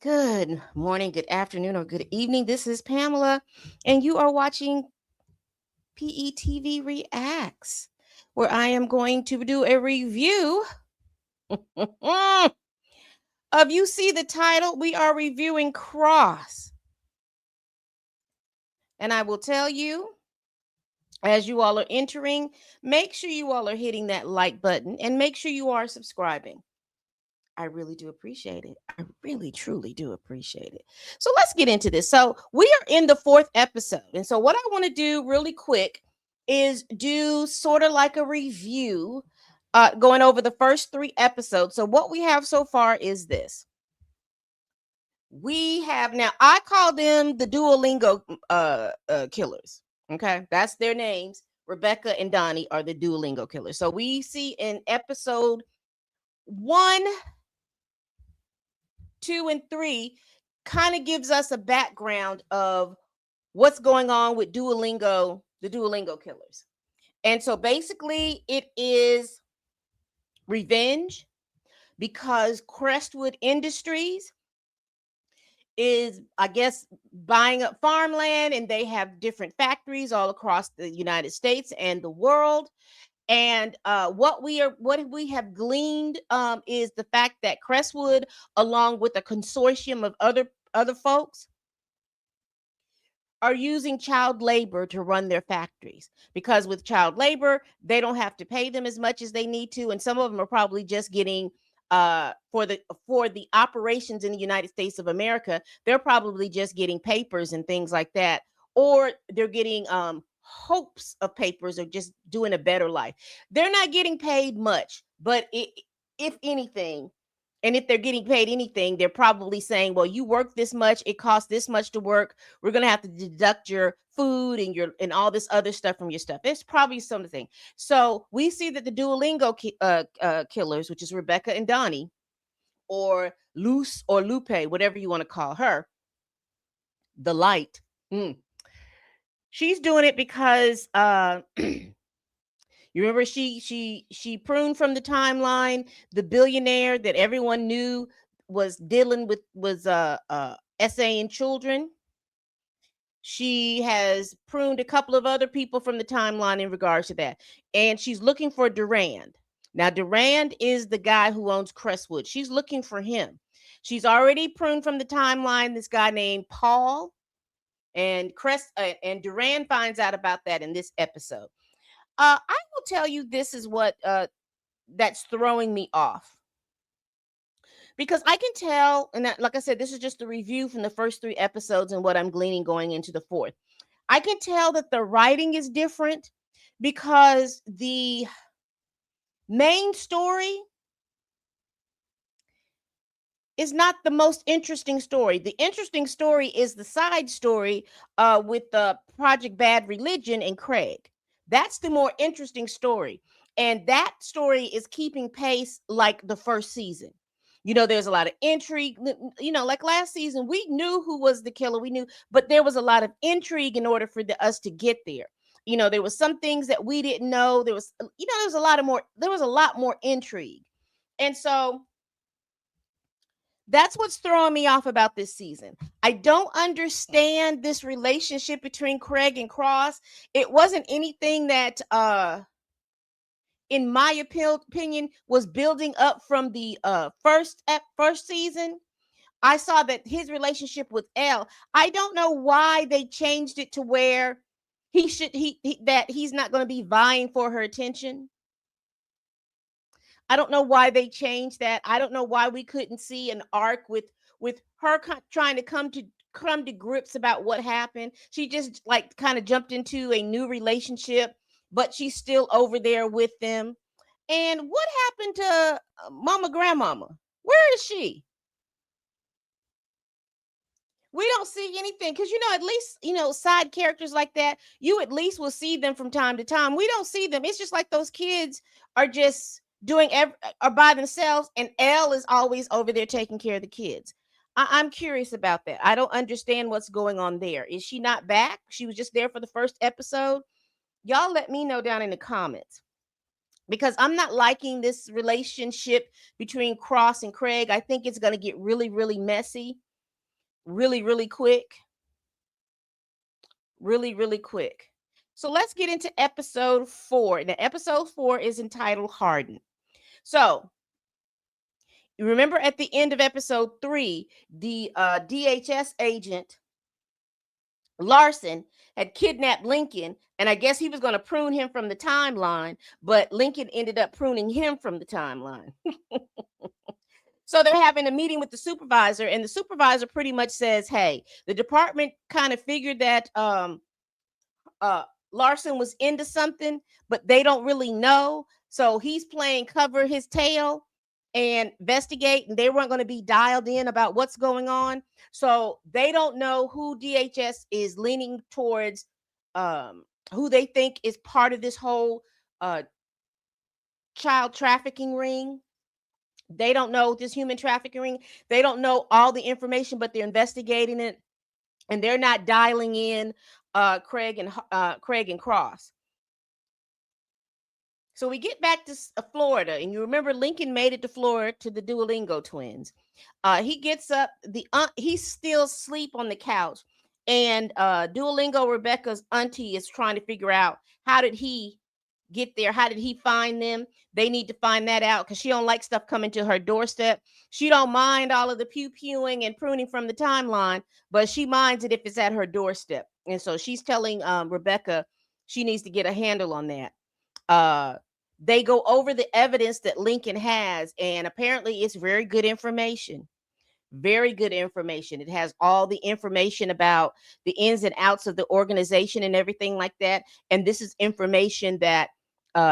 Good morning, good afternoon, or good evening. This is Pamela, and you are watching PETV Reacts, where I am going to do a review of you see the title. We are reviewing Cross, and I will tell you as you all are entering, make sure you all are hitting that like button and make sure you are subscribing. I really do appreciate it. I really, truly do appreciate it. So let's get into this. So we are in the fourth episode. And so what I want to do really quick is do sort of like a review, going over the first three episodes. So what we have so far is this. We have now, I call them the Duolingo killers. Okay. That's their names. Rebecca and Donnie are the Duolingo killers. So we see in episode 1, 2, and 3 kind of gives us a background of what's going on with Duolingo, the Duolingo killers. And so basically it is revenge because Crestwood Industries is, I guess, buying up farmland, and they have different factories all across the United States and the world. And what we have gleaned is the fact that Crestwood, along with a consortium of other folks, are using child labor to run their factories, because with child labor they don't have to pay them as much as they need to, and some of them are probably just getting for the operations in the United States of America, they're probably just getting papers and things like that, or they're getting hopes of papers, or just doing a better life. They're not getting paid much, but if anything, and if they're getting paid anything, they're probably saying, well, you work this much, it costs this much to work, we're going to have to deduct your food and all this other stuff from your stuff. It's probably something. So we see that the Duolingo killers, which is Rebecca and Donnie, or Luce or Lupe, whatever you want to call her, the light. She's doing it because you remember she pruned from the timeline the billionaire that everyone knew was dealing with, was essaying children. She has pruned a couple of other people from the timeline in regards to that. And she's looking for Durand. Now, Durand is the guy who owns Crestwood. She's looking for him. She's already pruned from the timeline this guy named Paul. And and Durand finds out about that in this episode. I will tell you, this is what that's throwing me off, because I can tell, and that, like I said, this is just a review from the first three episodes and what I'm gleaning going into the fourth. I can tell that the writing is different, because the main story is not the most interesting story. The interesting story is the side story with Project Bad Religion and Craig. That's the more interesting story. And that story is keeping pace like the first season. There's a lot of intrigue. Like last season, we knew who was the killer. We knew, but there was a lot of intrigue in order for us to get there. There was some things that we didn't know. There was a lot more intrigue. And so that's what's throwing me off about this season. I don't understand this relationship between Craig and Cross. It wasn't anything that in my opinion was building up from the first season. I saw that his relationship with Elle, I don't know why they changed it to where that he's not going to be vying for her attention. I don't know why they changed that. I don't know why we couldn't see an arc with her trying to come to grips about what happened. She just like kind of jumped into a new relationship, but she's still over there with them. And what happened to Mama Grandmama? Where is she? We don't see anything, because at least side characters like that, you at least will see them from time to time. We don't see them. It's just like those kids are just are by themselves, and Elle is always over there taking care of the kids. I'm curious about that. I don't understand what's going on there. Is she not back? She was just there for the first episode. Y'all let me know down in the comments, because I'm not liking this relationship between Cross and Craig. I think it's going to get really, really messy. really, really quick. Really, really quick. So let's get into episode 4. Now, episode 4 is entitled Harden. So you remember at the end of episode 3, the DHS agent Larson had kidnapped Lincoln, and I guess he was going to prune him from the timeline, but Lincoln ended up pruning him from the timeline. So they're having a meeting with the supervisor, and the supervisor pretty much says, "Hey, the department kind of figured that uh Larson was into something, but they don't really know. So he's playing cover his tail and investigate, and they weren't going to be dialed in about what's going on. So they don't know who DHS is leaning towards, who they think is part of this whole uh child trafficking ring. They don't know this human trafficking ring. They don't know all the information, but they're investigating it, and they're not dialing in Craig and Cross. So we get back to Florida, and you remember Lincoln made it to Florida to the Duolingo twins. He gets up. He's still asleep on the couch, and Duolingo Rebecca's auntie is trying to figure out how did he get there? How did he find them? They need to find that out because she don't like stuff coming to her doorstep. She don't mind all of the pew pewing and pruning from the timeline, but she minds it if it's at her doorstep. And so she's telling Rebecca she needs to get a handle on that. Uh, they go over the evidence that Lincoln has, and apparently it's very good information. Very good information. It has all the information about the ins and outs of the organization and everything like that. And this is information that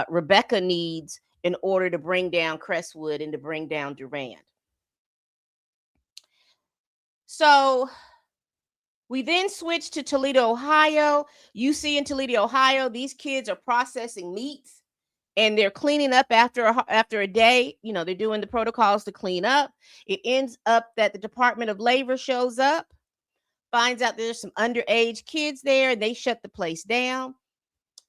Rebecca needs in order to bring down Crestwood and to bring down Durand. So we then switch to Toledo, Ohio. You see in Toledo, Ohio, these kids are processing meats and they're cleaning up after a day. You know, they're doing the protocols to clean up. It ends up that the Department of Labor shows up, finds out there's some underage kids there, and they shut the place down.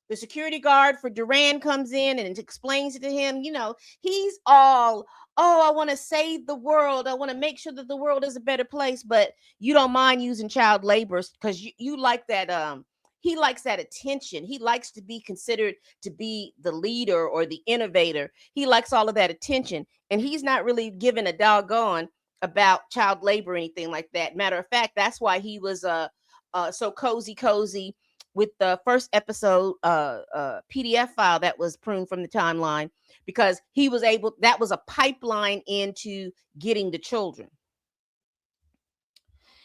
The security guard for Durand comes in and explains it to him. You know, he's all, oh, I want to save the world. I want to make sure that the world is a better place, but you don't mind using child labor because you like that. He likes that attention. He likes to be considered to be the leader or the innovator. He likes all of that attention, and he's not really giving a doggone about child labor or anything like that. Matter of fact, that's why he was so cozy with the first episode PDF file that was pruned from the timeline, because he was able, that was a pipeline into getting the children.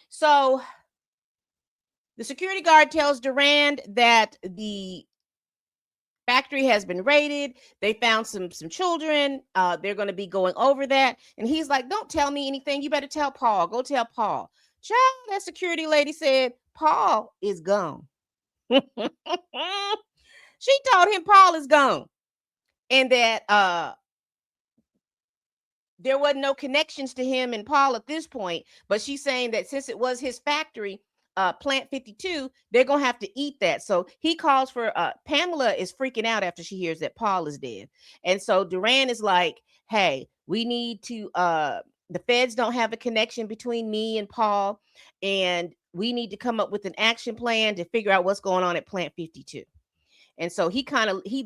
So the security guard tells Durand that the factory has been raided. They found some children. They're going to be going over that, and he's like, "Don't tell me anything. You better tell Paul. Go tell Paul." Child, that security lady said, "Paul is gone." She told him Paul is gone, and that there wasn't no connections to him and Paul at this point. But she's saying that since it was his factory, Plant 52, they're gonna have to eat that. So he calls for Pamela is freaking out after she hears that Paul is dead. And so Durand is like, hey, we need to the feds don't have a connection between me and Paul, and we need to come up with an action plan to figure out what's going on at Plant 52. And so he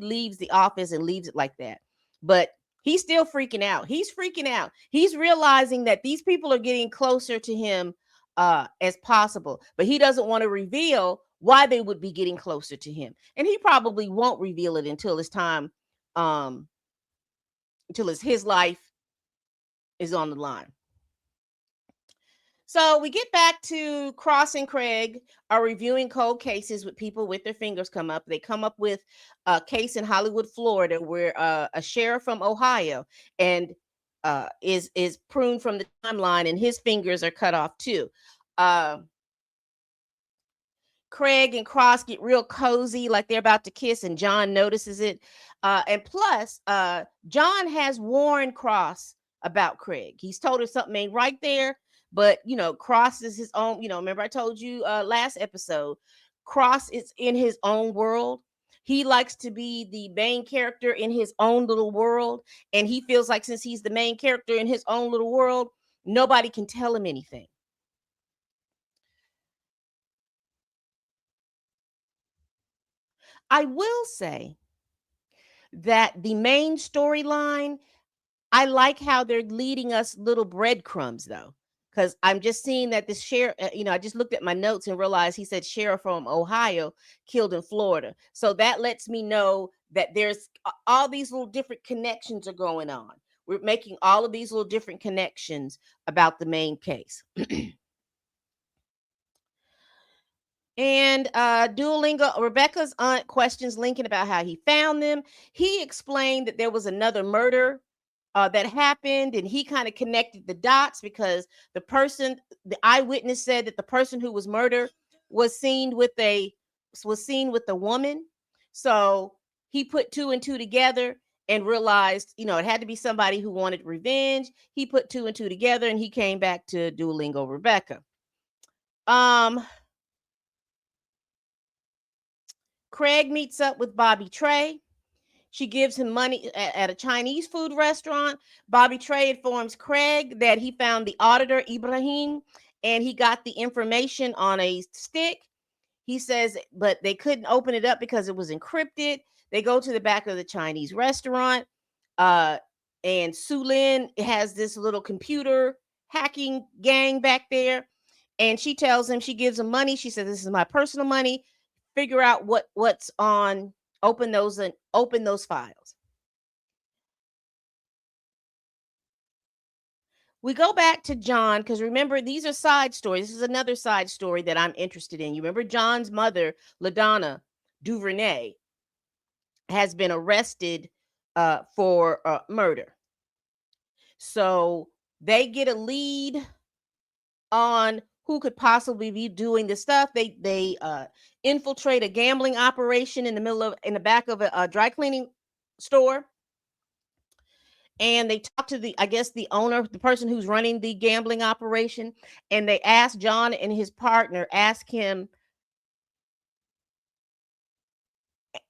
leaves the office and leaves it like that. But he's still freaking out. He's freaking out. He's realizing that these people are getting closer to him as possible, but he doesn't want to reveal why they would be getting closer to him. And he probably won't reveal it until it's time, until his life is on the line. So we get back to Cross and Craig are reviewing cold cases with people with their fingers come up. They come up with a case in Hollywood, Florida, where a sheriff from Ohio and is pruned from the timeline, and his fingers are cut off too. Craig and Cross get real cozy, like they're about to kiss, and John notices it. And plus, John has warned Cross about Craig. He's told her something ain't right there. But you know, Cross is his own. You know, remember I told you last episode, Cross is in his own world. He likes to be the main character in his own little world, and he feels like since he's the main character in his own little world, nobody can tell him anything. I will say that the main storyline, I like how they're leading us little breadcrumbs though. Because I'm just seeing that this sheriff, I just looked at my notes and realized he said sheriff from Ohio killed in Florida. So that lets me know that there's all these little different connections are going on. We're making all of these little different connections about the main case. And Duolingo, Rebecca's aunt questions Lincoln about how he found them. He explained that there was another murder that happened, and he kind of connected the dots because the eyewitness said that the person who was murdered was seen with a woman. So he put two and two together and realized, it had to be somebody who wanted revenge. He put two and two together, and he came back to Duolingo Rebecca. Um, Craig meets up with Bobby Trey. She gives him money at a Chinese food restaurant. Bobby Trey informs Craig that he found the auditor, Ibrahim, and he got the information on a stick. He says, but they couldn't open it up because it was encrypted. They go to the back of the Chinese restaurant. Uh, and Su Lin has this little computer hacking gang back there. And she tells him, she gives him money. She says, this is my personal money. Figure out what's on, open those files. We go back to John because remember, these are side stories. This is another side story that I'm interested in. You remember John's mother, LaDonna Duvernay, has been arrested for murder. So they get a lead on who could possibly be doing this stuff. They infiltrate a gambling operation in the back of a dry cleaning store, and they talk to the owner, the person who's running the gambling operation, and they ask John and his partner, ask him,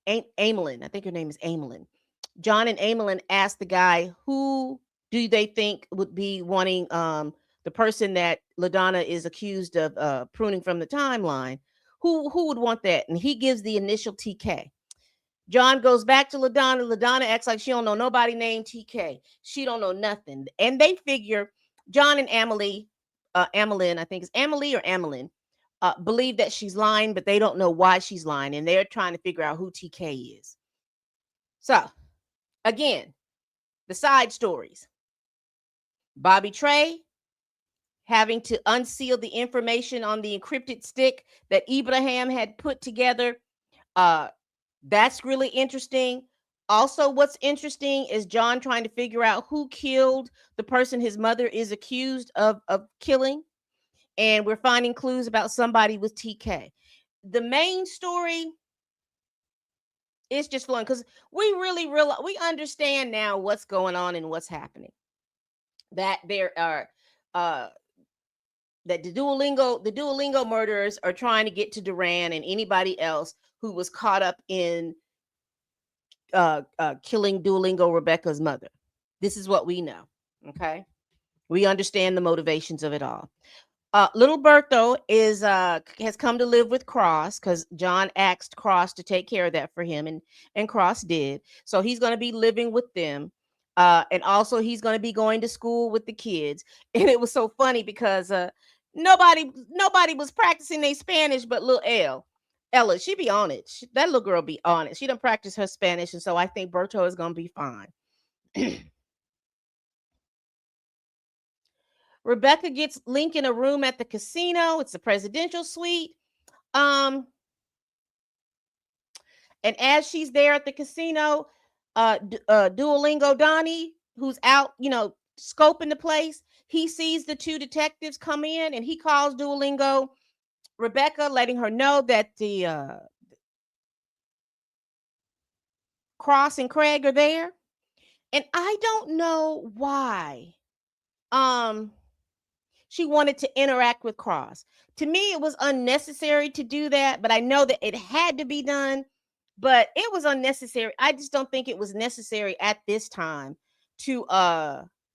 Amelin, I think her name is Amelin. John and Amelin asked the guy, who do they think would be wanting the person that LaDonna is accused of pruning from the timeline, who would want that? And he gives the initial TK. John goes back to LaDonna. LaDonna acts like she don't know nobody named TK. She don't know nothing. And they figure John and Amelin, I think it's Amelie or Amelin, believe that she's lying, but they don't know why she's lying. And they're trying to figure out who TK is. So, again, the side stories. Bobby Trey having to unseal the information on the encrypted stick that Ibrahim had put together. That's really interesting. Also, what's interesting is John trying to figure out who killed the person his mother is accused of killing. And we're finding clues about somebody with TK. The main story is just flowing because we really we understand now what's going on and what's happening. That there are that the Duolingo murderers are trying to get to Duran and anybody else who was caught up in killing Duolingo Rebecca's mother. This is what we know. Okay, we understand the motivations of it all. Little Bertho has come to live with Cross because John asked Cross to take care of that for him, and Cross did. So he's going to be living with them. And also he's going to be going to school with the kids. And it was so funny because nobody was practicing their Spanish but little Ella, she be on it. That little girl be on it. She don't practice her Spanish, and so I think Berto is gonna be fine. Rebecca gets Lincoln a room at the casino. It's a presidential suite. And as she's there at the casino, Duolingo Donnie, who's out, scoping the place, he sees the two detectives come in, and he calls Duolingo Rebecca, letting her know that the Cross and Craig are there. And I don't know why she wanted to interact with Cross. To me, it was unnecessary to do that, but I know that it had to be done, but it was unnecessary. I just don't think it was necessary at this time to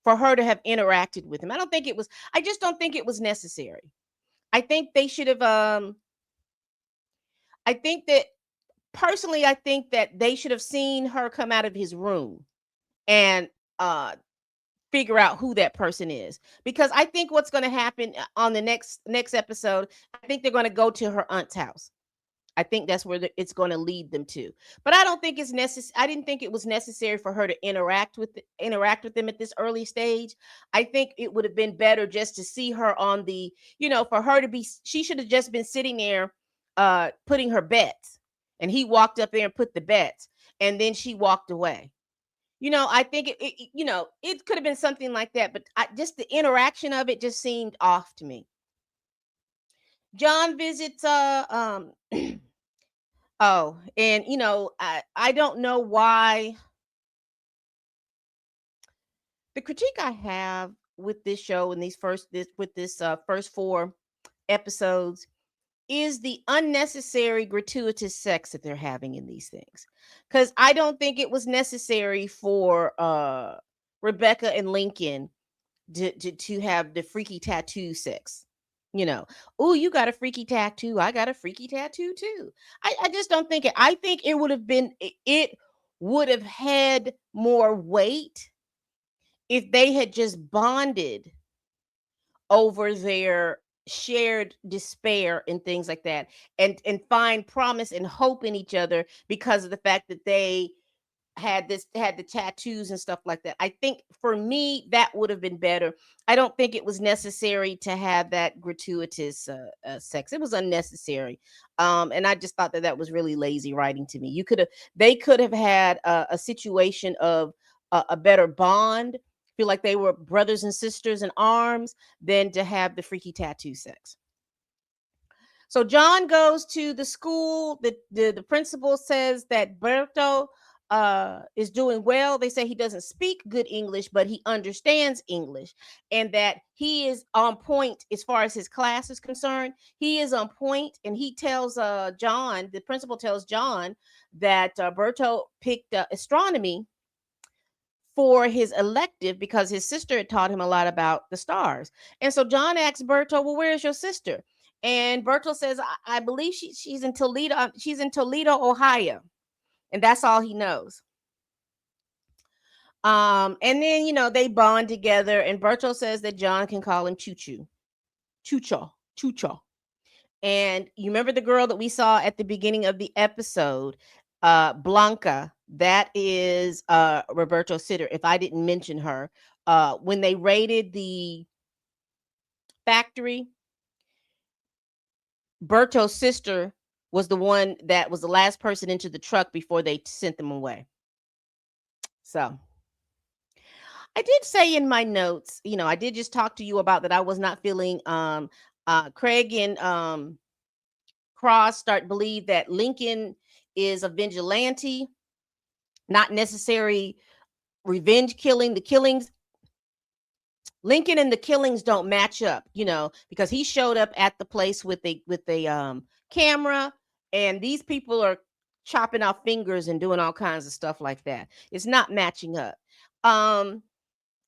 for her to have interacted with him. I just don't think it was necessary. I think they should have I think that personally, I think that they should have seen her come out of his room and uh figure out who that person is, because I think what's going to happen on the next episode, I think they're going to go to her aunt's house. I think that's where it's going to lead them to. But I don't think it's necessary. I didn't think it was necessary for her to interact with them at this early stage. I think it would have been better just to see her on the, for her to be. She should have just been sitting there, putting her bets, and he walked up there and put the bets, and then she walked away. I think it could have been something like that, but just the interaction of it just seemed off to me. John visits oh, and I don't know why. The critique I have with this show and this first 4 episodes is the unnecessary gratuitous sex that they're having in these things. Cuz I don't think it was necessary for Rebecca and Lincoln to have the freaky tattoo sex. Oh, you got a freaky tattoo. I got a freaky tattoo too. I just don't think it. I think it would have been, it would have had more weight if they had just bonded over their shared despair and things like that, and find promise and hope in each other because of the fact that they had the tattoos and stuff like that. I think for me that would have been better. I don't think it was necessary to have that gratuitous sex. It was unnecessary. And I just thought that that was really lazy writing to me. They could have had a situation of a better bond, feel like they were brothers and sisters in arms, than to have the freaky tattoo sex. So John goes to the school. The principal says that Berto is doing well. They say he doesn't speak good English, but he understands English, and that he is on point as far as his class is concerned. He is on point, and he tells John. The principal tells John that Berto picked astronomy for his elective because his sister had taught him a lot about the stars. And so John asks Berto, "Well, where is your sister?" And Berto says, I believe she's in Toledo. She's in Toledo, Ohio." And that's all he knows. And then, they bond together, and Berto says that John can call him Chucho. And you remember the girl that we saw at the beginning of the episode, Blanca, that is Roberto Sitter, if I didn't mention her. When they raided the factory, Berto's sister was the one that was the last person into the truck before they sent them away. So I did say in my notes, I did just talk to you about that I was not feeling Craig and Cross start believe that Lincoln is a vigilante, not necessary revenge killing. The killings, Lincoln and the killings don't match up, because he showed up at the place with a camera, and these people are chopping off fingers and doing all kinds of stuff like that. It's not matching up.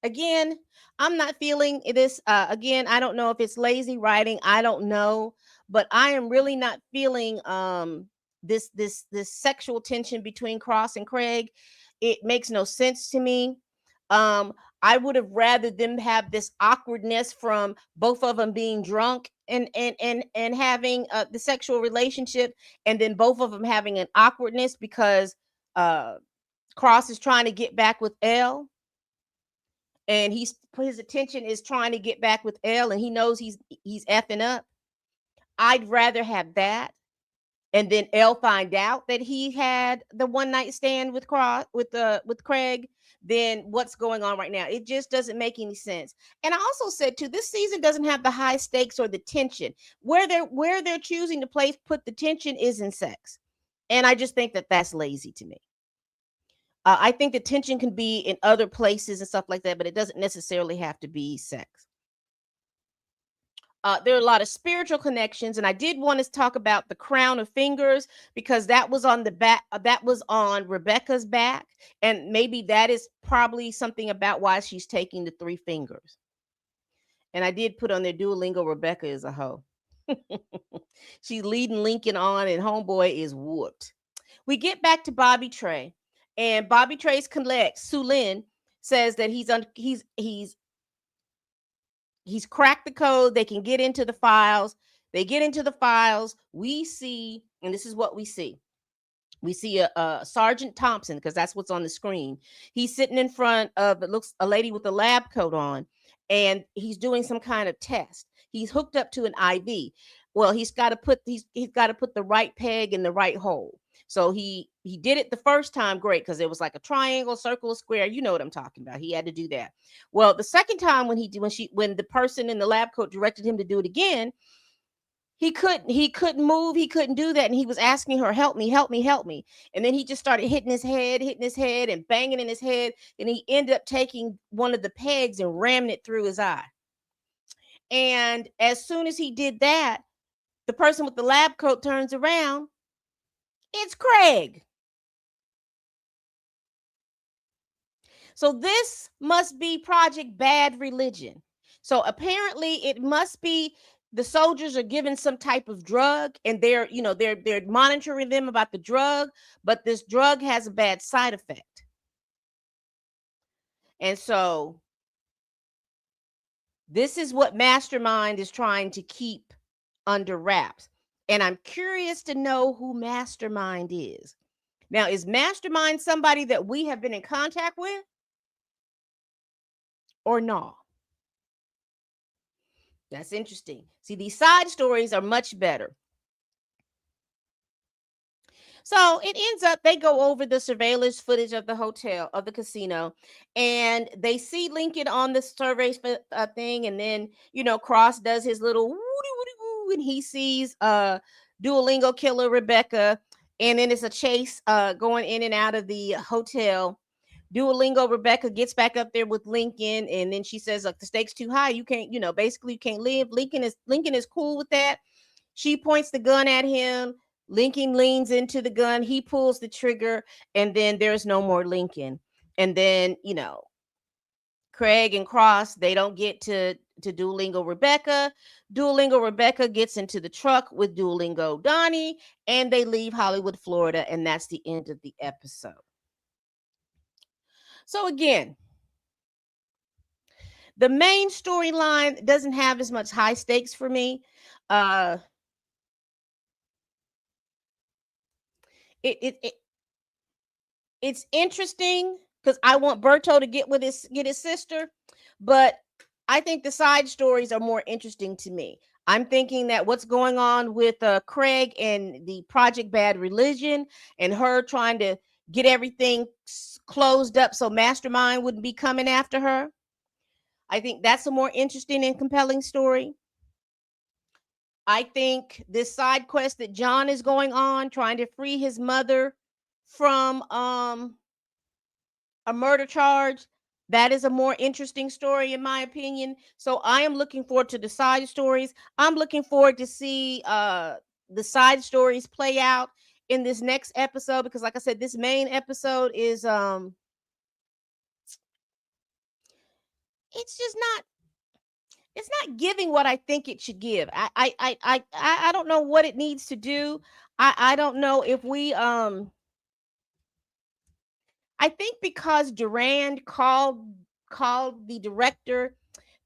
Again, I'm not feeling this. Again, I don't know if it's lazy writing. I don't know, but I am really not feeling this sexual tension between Cross and Craig. It makes no sense to me. Um, I would have rather them have this awkwardness from both of them being drunk and having the sexual relationship, and then both of them having an awkwardness because uh, Cross is trying to get back with Elle, and his attention is trying to get back with Elle, and he knows he's effing up. I'd rather have that, and then Elle find out that he had the one night stand with Craig, than what's going on right now. It just doesn't make any sense. And I also said too, this season doesn't have the high stakes or the tension. Where they're choosing to put the tension is in sex, and I just think that that's lazy to me. I think the tension can be in other places and stuff like that, but it doesn't necessarily have to be sex. There are a lot of spiritual connections, and I did want to talk about the crown of fingers because that was on the back. That was on Rebecca's back, and maybe that is probably something about why she's taking the 3 fingers. And I did put on their Duolingo, Rebecca is a hoe. She's leading Lincoln on, and homeboy is whooped. We get back to Bobby Trey, and Bobby Trey's collect Sulin says that he's cracked the code. They can get into the files. They get into the files. We see, and this is what we see. We see a Sergeant Thompson, because that's what's on the screen. He's sitting in front of, it looks, a lady with a lab coat on, and he's doing some kind of test. He's hooked up to an IV. Well, he's got to put the right peg in the right hole. So he did it the first time, great, because it was like a triangle, circle, a square. You know what I'm talking about. He had to do that. Well, the second time when the person in the lab coat directed him to do it again, he couldn't move, he couldn't do that, and he was asking her, help me, help me, help me. And then he just started hitting his head and banging in his head, and he ended up taking one of the pegs and ramming it through his eye. And as soon as he did that, the person with the lab coat turns around. It's Craig. So this must be Project Bad Religion. So apparently it must be the soldiers are given some type of drug, and they're monitoring them about the drug, but this drug has a bad side effect. And so this is what Mastermind is trying to keep under wraps. And I'm curious to know who Mastermind is. Now, is Mastermind somebody that we have been in contact with or not? That's interesting. See, these side stories are much better. So it ends up, they go over the surveillance footage of the hotel, of the casino, and they see Lincoln on the survey thing. And then, Cross does his little woody woody woo, and he sees Duolingo killer Rebecca. And then it's a chase going in and out of the hotel. Duolingo Rebecca gets back up there with Lincoln, and then she says, "Look, the stakes too high. You can't, basically you can't live." Lincoln is cool with that. She points the gun at him. Lincoln leans into the gun. He pulls the trigger, and then there's no more Lincoln. And then, Craig and Cross, they don't get to Duolingo Rebecca. Duolingo Rebecca gets into the truck with Duolingo Donnie, and they leave Hollywood, Florida, and that's the end of the episode. So again, the main storyline doesn't have as much high stakes for me. It's interesting because I want Berto to get his sister, but I think the side stories are more interesting to me. I'm thinking that what's going on with Craig and the Project Bad Religion, and her trying to get everything closed up so Mastermind wouldn't be coming after her. I think that's a more interesting and compelling story. I think this side quest that John is going on, trying to free his mother from a murder charge, that is a more interesting story in my opinion. So I am looking forward to the side stories. I'm looking forward to see the side stories play out in this next episode, because like I said, this main episode is it's not giving what I think it should give. I don't know what it needs to do. I don't know if we I think because Durand called the director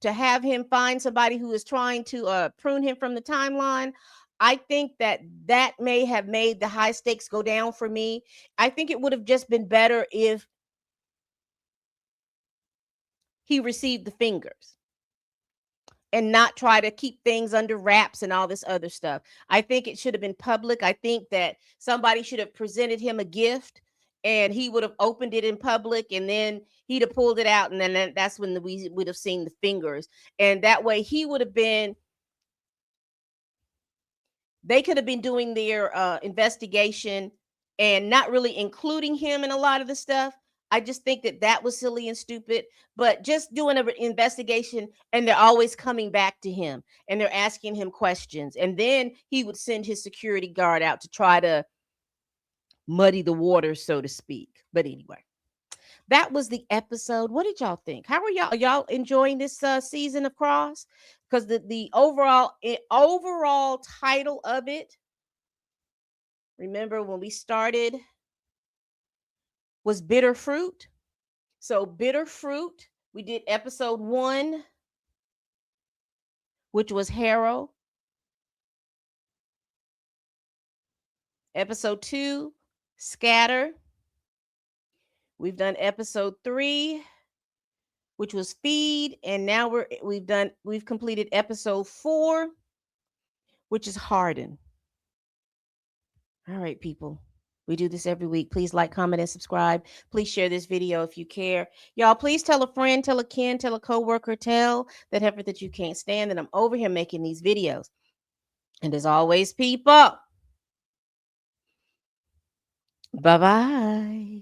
to have him find somebody who is trying to prune him from the timeline. I think that may have made the high stakes go down for me. I think it would have just been better if he received the fingers and not try to keep things under wraps and all this other stuff. I think it should have been public. I think that somebody should have presented him a gift, and he would have opened it in public, and then he'd have pulled it out, and then that's when we would have seen the fingers. And that way he would have been, they could have been doing their investigation and not really including him in a lot of the stuff. I just think that was silly and stupid, but just doing an investigation, and they're always coming back to him and they're asking him questions. And then he would send his security guard out to try to muddy the waters, so to speak. But anyway, that was the episode. What did y'all think? How are y'all? Are y'all enjoying this season of Cross? Because the overall title of it remember when we started, was bitter fruit. So bitter fruit, we did episode 1, which was harrow. Episode 2, scatter. We've done episode 3, which was feed, and now we've completed episode 4, which is harden. All right, people. We do this every week. Please like, comment, and subscribe. Please share this video if you care. Y'all, please tell a friend, tell a kin, tell a coworker, tell that heifer that you can't stand that I'm over here making these videos. And as always, people, bye-bye.